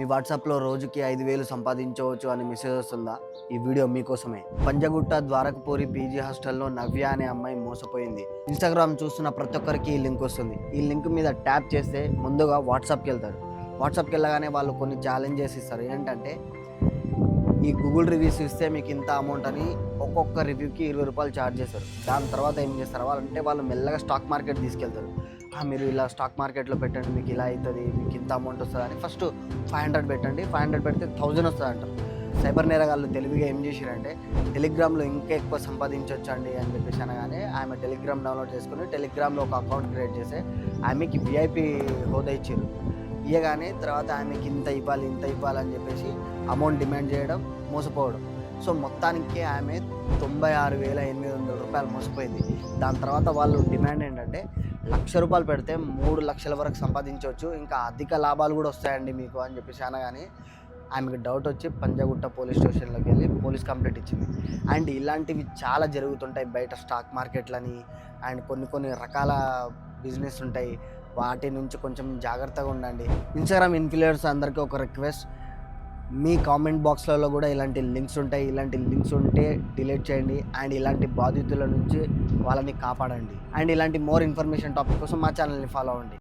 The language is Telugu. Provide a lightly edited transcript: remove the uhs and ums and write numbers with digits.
మీ వాట్సాప్లో రోజుకి 5,000 సంపాదించవచ్చు అని మెసేజ్ వస్తుందా? ఈ వీడియో మీకోసమే. పంజగుట్ట ద్వారకపూరి పీజీ హాస్టల్లో నవ్య అనే అమ్మాయి మోసపోయింది. ఇన్స్టాగ్రామ్ చూస్తున్న ప్రతి ఒక్కరికి ఈ లింక్ వస్తుంది. ఈ లింక్ మీద ట్యాప్ చేస్తే ముందుగా వాట్సాప్కి వెళ్తారు. వాట్సాప్కి వెళ్ళగానే వాళ్ళు కొన్ని ఛాలెంజెస్ ఇస్తారు. ఏంటంటే ఈ గూగుల్ రివ్యూస్ ఇస్తే మీకు ఇంత అమౌంట్ అని ఒక్కొక్క రివ్యూకి 20 రూపాయలు ఛార్జ్ చేస్తారు. దాని తర్వాత ఏం చేస్తారు వాళ్ళు మెల్లగా స్టాక్ మార్కెట్ తీసుకెళ్తారు. మీరు ఇలా స్టాక్ మార్కెట్లో పెట్టండి, మీకు ఇలా అవుతుంది, మీకు ఇంత అమౌంట్ వస్తుంది అని ఫస్ట్ 500 పెట్టండి, 500 పెడితే 1000 వస్తుంది అంటారు. సైబర్ నేరగాళ్ళు తెలివిగా ఏం చేశారంటే టెలిగ్రామ్లో ఇంకా ఎక్కువ సంపాదించవచ్చు అండి అని చెప్పేసి అనగానే ఆమె టెలిగ్రామ్ డౌన్లోడ్ చేసుకుని టెలిగ్రామ్లో ఒక అకౌంట్ క్రియేట్ చేసి ఆమెకి విఐపి హోదా ఇచ్చారు. ఇవ్వగానే తర్వాత ఆమెకి ఇంత ఇవ్వాలని చెప్పేసి అమౌంట్ డిమాండ్ చేయడం, మోసపోవడం. సో మొత్తానికి ఆమె 96,800 రూపాయలు మోసపోయింది. దాని తర్వాత వాళ్ళు డిమాండ్ ఏంటంటే ₹1,00,000 పెడితే 3 లక్షల వరకు సంపాదించవచ్చు, ఇంకా అధిక లాభాలు కూడా వస్తాయండి మీకు అని చెప్పేసి అనగానే ఆమెకు డౌట్ వచ్చి పంజగుట్ట పోలీస్ స్టేషన్లోకి వెళ్ళి పోలీస్ కంప్లైంట్ ఇచ్చింది. అండ్ ఇలాంటివి చాలా జరుగుతుంటాయి బయట స్టాక్ మార్కెట్లని అండ్ కొన్ని రకాల బిజినెస్ ఉంటాయి. వాటి నుంచి కొంచెం జాగ్రత్తగా ఉండండి. ఇన్స్టాగ్రామ్ ఇన్ఫ్లుయెన్సర్స్ అందరికీ ఒక రిక్వెస్ట్, మీ కామెంట్ బాక్స్లలో కూడా ఇలాంటి లింక్స్ ఉంటాయి. ఇలాంటి లింక్స్ ఉంటే డిలీట్ చేయండి అండ్ ఇలాంటి బాధితుల నుంచి వాళ్ళని కాపాడండి. అండ్ ఇలాంటి మోర్ ఇన్ఫర్మేషన్ టాపిక్ కోసం మా ఛానల్ని ఫాలో అవ్వండి.